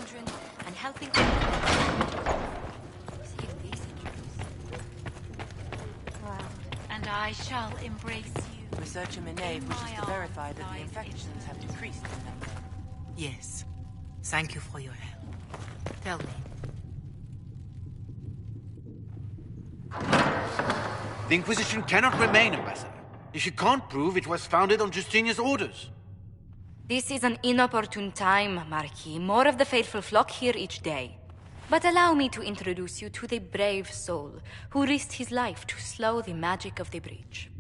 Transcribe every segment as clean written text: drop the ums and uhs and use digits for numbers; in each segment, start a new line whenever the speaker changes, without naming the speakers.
children and helping seeing these injuries. Well, and I shall embrace you.
Researcher Minave wishes to verify that the infections have decreased in number.
Yes. Thank you for your help. Tell me.
The Inquisition cannot remain, Ambassador, if you can't prove it was founded on Justinian's orders.
This is an inopportune time, Marquis. More of the faithful flock here each day. But allow me to introduce you to the brave soul who risked his life to slow the magic of the breach.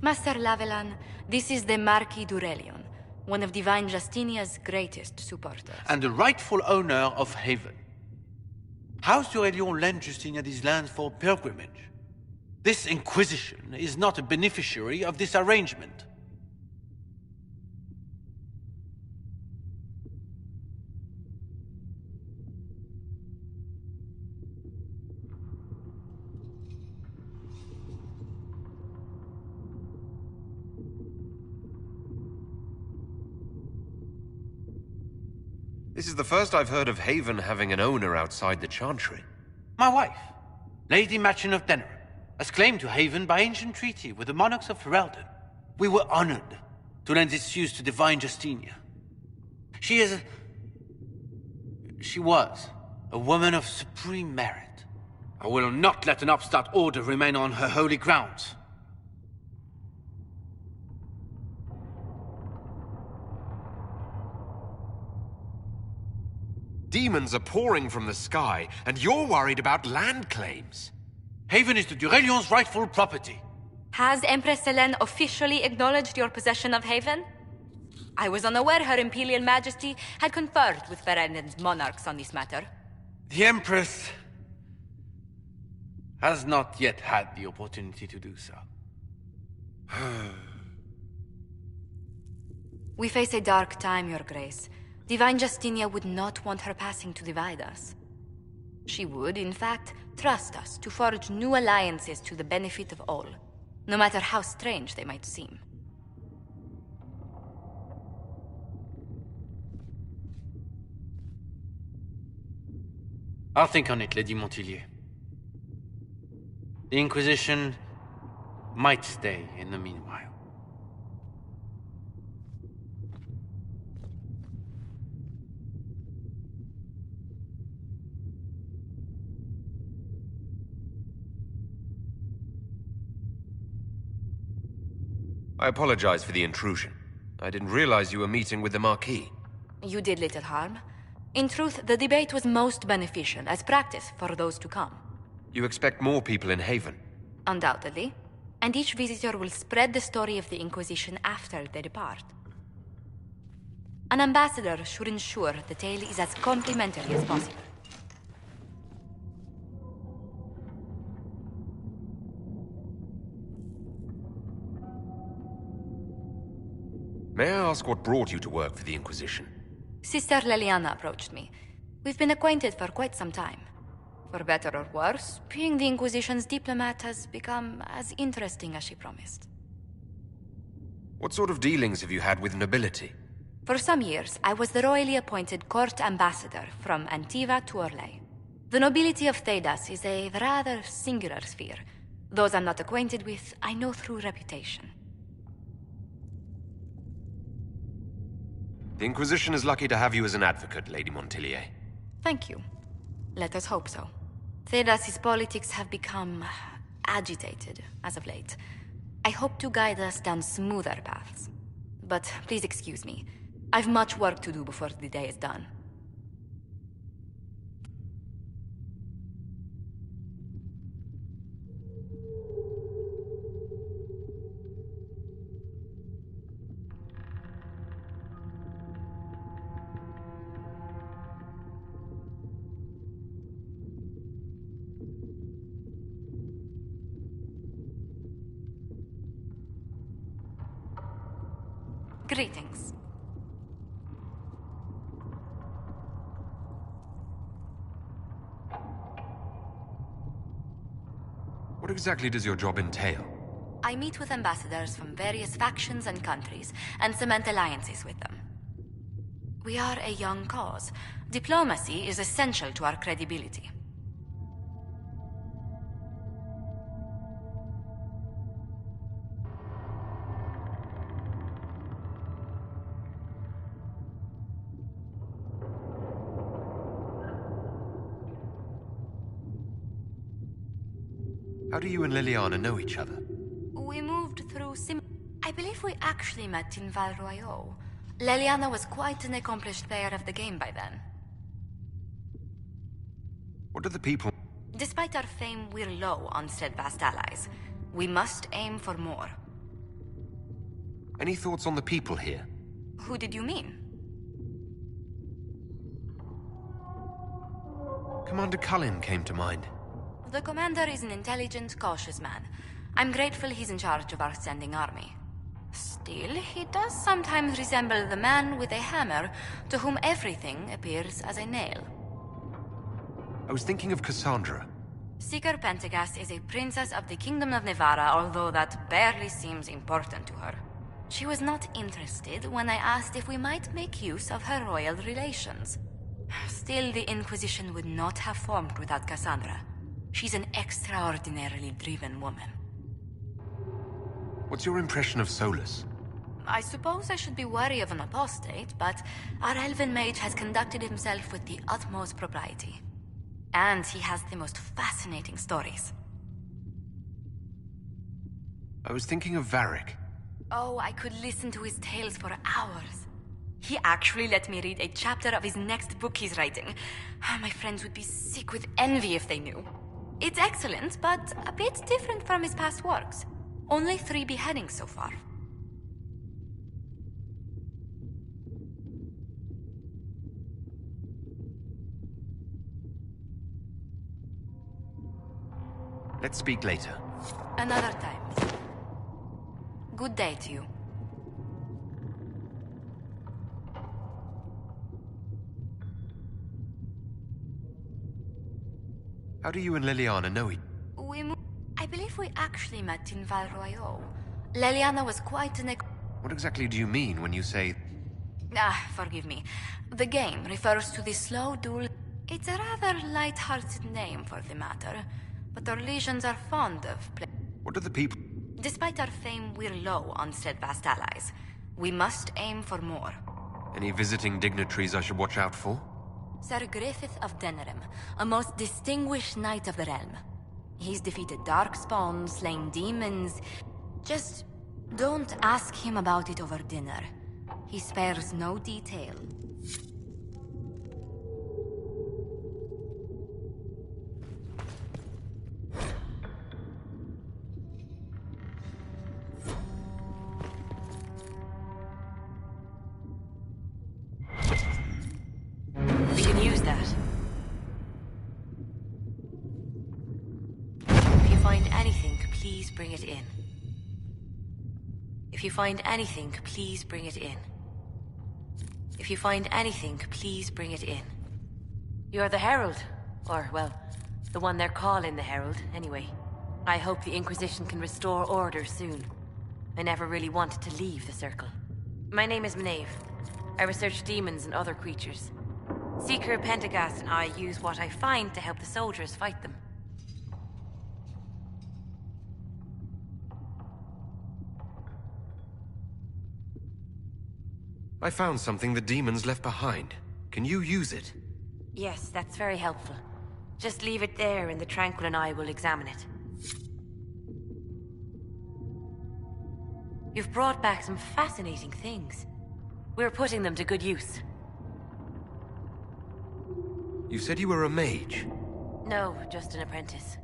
Master Lavelan, this is the Marquis d'Aurelion, one of Divine Justinia's greatest supporters.
And the rightful owner of Haven. House d'Aurelion lent Justinia these lands for pilgrimage. This Inquisition is not a beneficiary of this arrangement.
This is the first I've heard of Haven having an owner outside the Chantry.
My wife, Lady Machin of Denerim, has claimed to Haven by ancient treaty with the monarchs of Ferelden. We were honored to lend its use to Divine Justinia. She was a woman of supreme merit. I will not let an upstart order remain on her holy grounds.
Demons are pouring from the sky, and you're worried about land claims.
Haven is the d'Aurelion's rightful property.
Has Empress Selene officially acknowledged your possession of Haven? I was unaware Her Imperial Majesty had conferred with Ferenden's monarchs on this matter.
The Empress has not yet had the opportunity to do so.
We face a dark time, Your Grace. Divine Justinia would not want her passing to divide us. She would, in fact, trust us to forge new alliances to the benefit of all, no matter how strange they might seem.
I'll think on it, Lady Montillier. The Inquisition might stay in the meanwhile.
I apologize for the intrusion. I didn't realize you were meeting with the Marquis.
You did little harm. In truth, the debate was most beneficial as practice for those to come.
You expect more people in Haven?
Undoubtedly. And each visitor will spread the story of the Inquisition after they depart. An ambassador should ensure the tale is as complimentary as possible.
May I ask what brought you to work for the Inquisition?
Sister Leliana approached me. We've been acquainted for quite some time. For better or worse, being the Inquisition's diplomat has become as interesting as she promised.
What sort of dealings have you had with nobility?
For some years, I was the royally appointed court ambassador from Antiva to Orlais. The nobility of Thedas is a rather singular sphere. Those I'm not acquainted with, I know through reputation.
The Inquisition is lucky to have you as an advocate, Lady Montillier.
Thank you. Let us hope so. Thedas's politics have become agitated as of late. I hope to guide us down smoother paths. But please excuse me. I've much work to do before the day is done. Greetings.
What exactly does your job entail?
I meet with ambassadors from various factions and countries, and cement alliances with them. We are a young cause. Diplomacy is essential to our credibility.
How do you and Liliana know each other?
We moved through I believe we actually met in Val Royeaux. Leliana was quite an accomplished player of the game by then.
What do the people...
Despite our fame, we're low on steadfast allies. We must aim for more.
Any thoughts on the people here?
Who did you mean?
Commander Cullen came to mind.
The commander is an intelligent, cautious man. I'm grateful he's in charge of our standing army. Still, he does sometimes resemble the man with a hammer to whom everything appears as a nail.
I was thinking of Cassandra.
Seeker Pentagast is a princess of the Kingdom of Nevarra, although that barely seems important to her. She was not interested when I asked if we might make use of her royal relations. Still, the Inquisition would not have formed without Cassandra. She's an extraordinarily driven woman.
What's your impression of Solus?
I suppose I should be wary of an apostate, but our elven mage has conducted himself with the utmost propriety. And he has the most fascinating stories.
I was thinking of Varric.
Oh, I could listen to his tales for hours. He actually let me read a chapter of his next book he's writing. My friends would be sick with envy if they knew. It's excellent, but a bit different from his past works. Only 3 beheadings so far.
Let's speak later.
Another time. Good day to you.
How do you and Liliana know each other?
I believe we actually met in Val Royeaux. Leliana was quite an...
What exactly do you mean when you say...
Forgive me. The game refers to the slow duel. It's a rather light-hearted name for the matter, but our legions are fond of play.
What do the people...
Despite our fame, we're low on steadfast allies. We must aim for more.
Any visiting dignitaries I should watch out for?
Sir Griffith of Denerim, a most distinguished knight of the realm. He's defeated darkspawn, slain demons. Just don't ask him about it over dinner. He spares no detail. We can use that. If you find anything, please bring it in. If you find anything, please bring it in. If you find anything, please bring it in. You're the Herald. Or, well, the one they're calling the Herald, anyway. I hope the Inquisition can restore order soon. I never really wanted to leave the Circle. My name is Maeve. I research demons and other creatures. Seeker Pentagast and I use what I find to help the soldiers fight them.
I found something the demons left behind. Can you use it?
Yes, that's very helpful. Just leave it there and the Tranquil and I will examine it. You've brought back some fascinating things. We're putting them to good use.
You said you were a mage.
No, just an apprentice.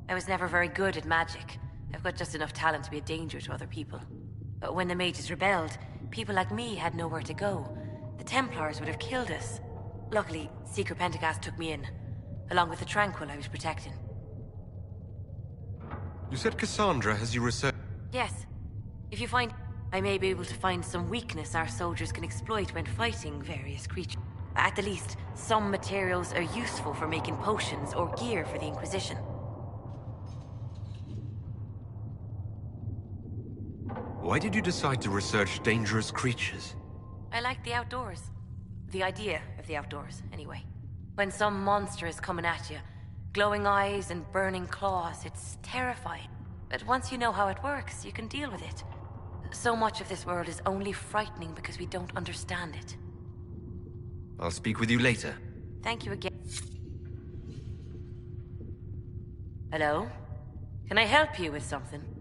I was never very good at magic. I've got just enough talent to be a danger to other people. But when the mages rebelled, people like me had nowhere to go. The Templars would have killed us. Luckily, Seeker Pentagast took me in, along with the Tranquil I was protecting.
You said Cassandra has you researched...
Yes. If you find... I may be able to find some weakness our soldiers can exploit when fighting various creatures. At the least, some materials are useful for making potions or gear for the Inquisition.
Why did you decide to research dangerous creatures?
I like the outdoors.
The idea of the outdoors, anyway. When some monster is coming at you, glowing eyes and burning claws, it's terrifying. But once you know how it works, you can deal with it. So much of this world is only frightening because we don't understand it.
I'll speak with you later.
Thank you again. Hello? Can I help you with something?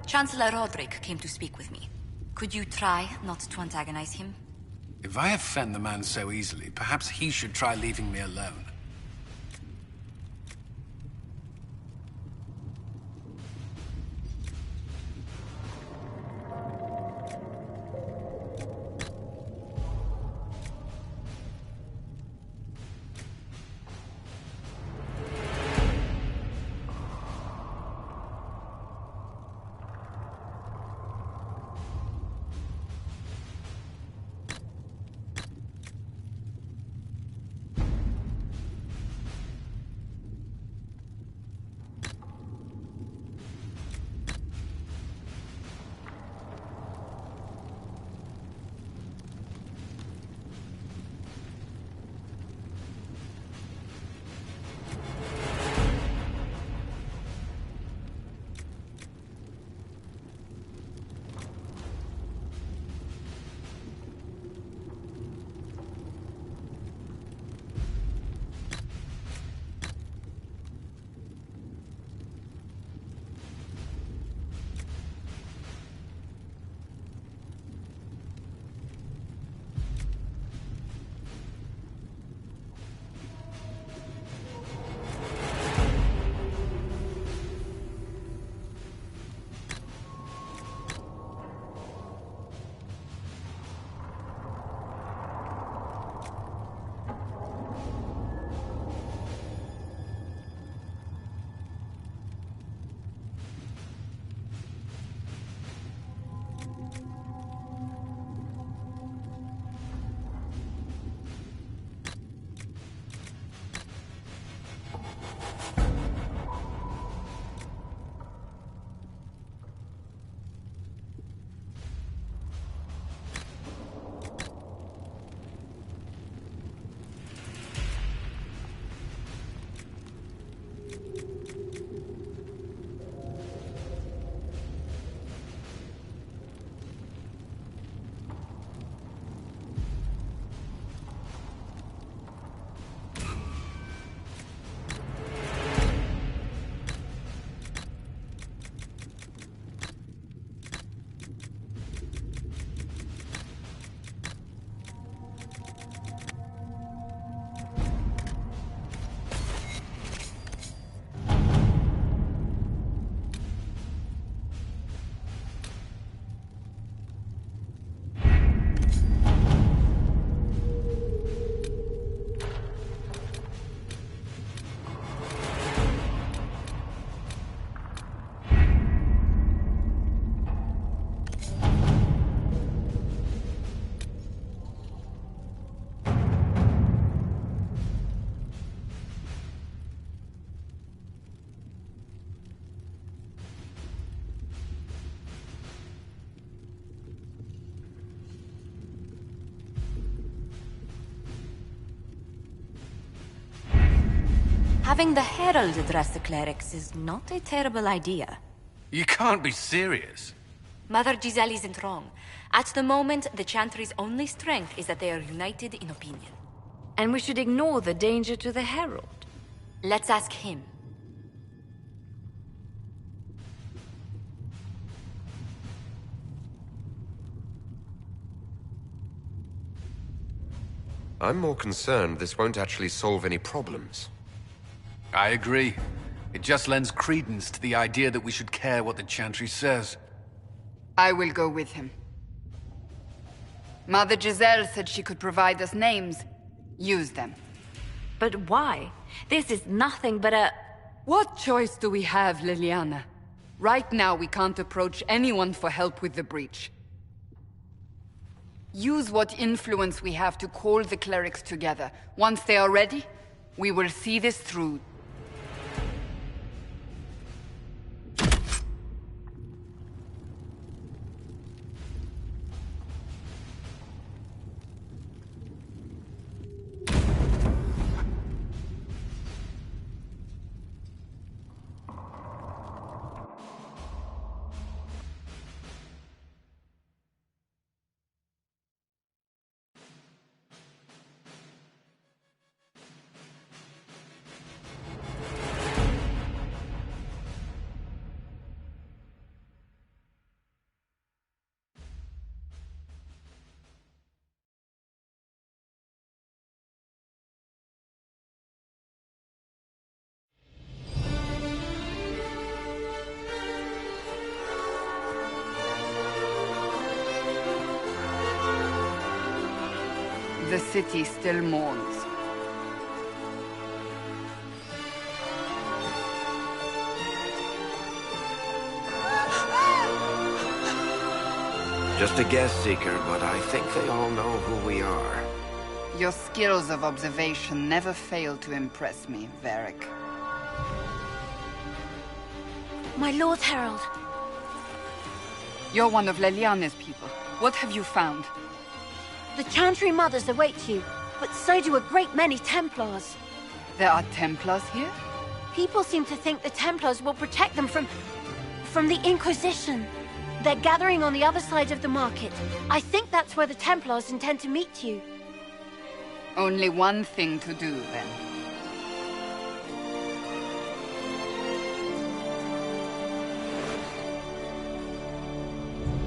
Chancellor Roderick came to speak with me. Could you try not to antagonize him?
If I offend the man so easily, perhaps he should try leaving me alone.
Having the Herald address the clerics is not a terrible idea.
You can't be serious.
Mother Giselle isn't wrong. At the moment, the Chantry's only strength is that they are united in opinion.
And we should ignore the danger to the Herald.
Let's ask him.
I'm more concerned this won't actually solve any problems.
I agree. It just lends credence to the idea that we should care what the Chantry says.
I will go with him. Mother Giselle said she could provide us names. Use them.
But why? This is nothing but a...
What choice do we have, Liliana? Right now, we can't approach anyone for help with the breach. Use what influence we have to call the clerics together. Once they are ready, we will see this through. The city still mourns.
Just a guess, Seeker, but I think they all know who we are.
Your skills of observation never fail to impress me, Varric.
My Lord Herald.
You're one of Leliana's people. What have you found?
The Chantry Mothers await you, but so do a great many Templars.
There are Templars here?
People seem to think the Templars will protect them from the Inquisition. They're gathering on the other side of the market. I think that's where the Templars intend to meet you.
Only one thing to do, then.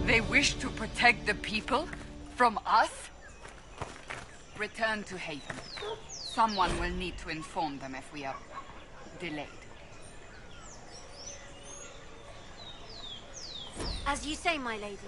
They wish to protect the people? From us? Return to Haven. Someone will need to inform them if we are delayed.
As you say, my lady.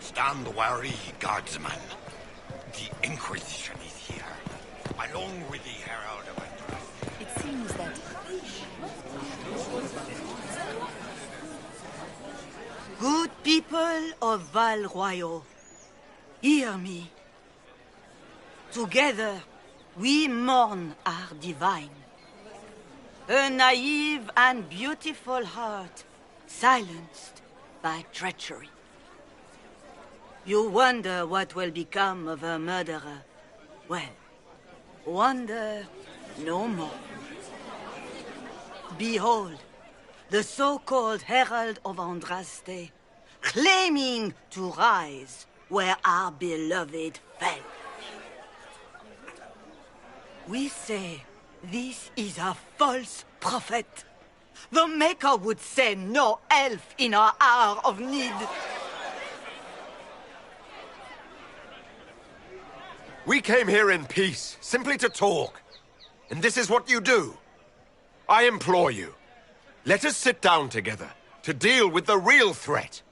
Stand wary, guardsman. The Inquisition is here, along with the Herald of Andrus.
It seems that...
Good people of Val Royal, hear me. Together, we mourn our divine. A naive and beautiful heart, silenced by treachery. You wonder what will become of a murderer. Well, wonder no more. Behold, the so-called Herald of Andraste, claiming to rise where our beloved fell. We say this is a false prophet. The Maker would send no elf in our hour of need.
We came here in peace, simply to talk. And this is what you do. I implore you, let us sit down together to deal with the real threat.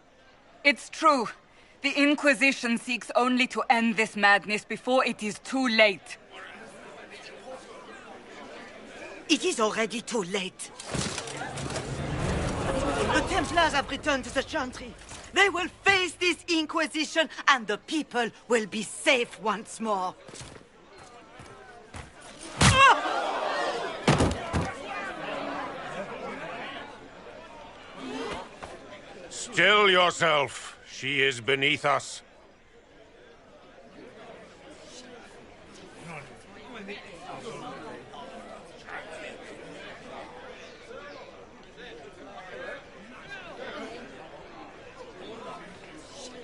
It's true. The Inquisition seeks only to end this madness before it is too late.
It is already too late. The Templars have returned to the Chantry. They will face this Inquisition, and the people will be safe once more.
Still yourself. She is beneath us.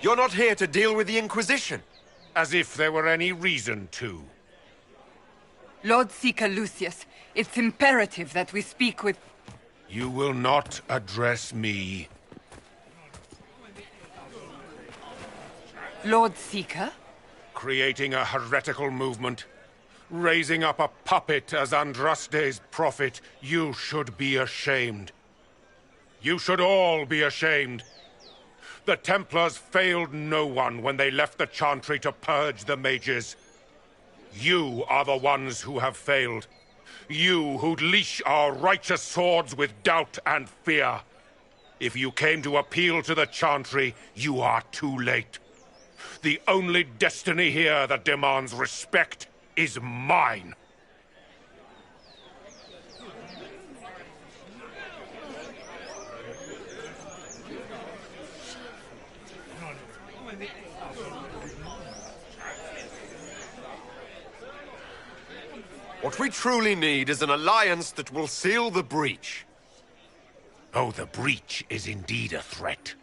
You're not here to deal with the Inquisition.
As if there were any reason to.
Lord Seeker Lucius, it's imperative that we speak with...
You will not address me.
Lord Seeker?
Creating a heretical movement. Raising up a puppet as Andraste's prophet. You should be ashamed. You should all be ashamed. The Templars failed no one when they left the Chantry to purge the mages. You are the ones who have failed. You who'd leash our righteous swords with doubt and fear. If you came to appeal to the Chantry, you are too late. The only destiny here that demands respect is mine.
What we truly need is an alliance that will seal the breach.
Oh, the breach is indeed a threat.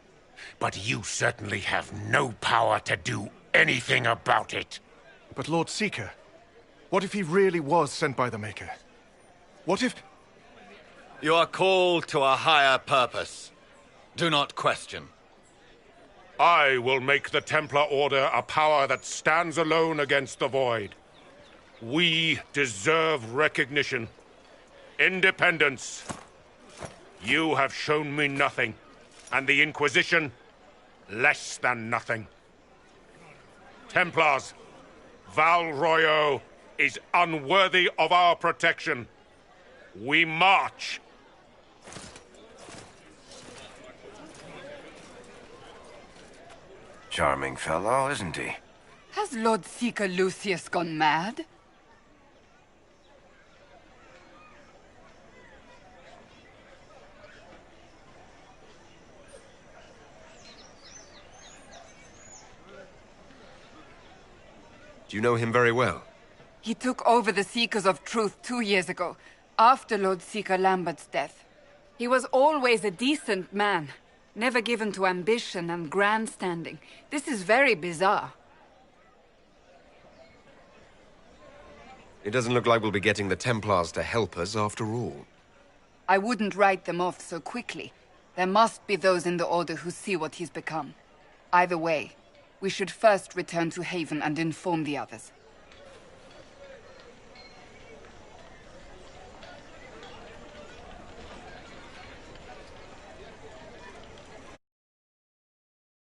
But you certainly have no power to do anything about it.
But Lord Seeker, what if he really was sent by the Maker? What if...
You are called to a higher purpose. Do not question.
I will make the Templar Order a power that stands alone against the Void. We deserve recognition. Independence. You have shown me nothing, and the Inquisition, less than nothing. Templars, Val Royo is unworthy of our protection. We march.
Charming fellow, isn't he?
Has Lord Seeker Lucius gone mad?
Do you know him very well?
He took over the Seekers of Truth 2 years ago, after Lord Seeker Lambert's death. He was always a decent man, never given to ambition and grandstanding. This is very bizarre.
It doesn't look like we'll be getting the Templars to help us after all.
I wouldn't write them off so quickly. There must be those in the Order who see what he's become. Either way, we should first return to Haven and inform the others.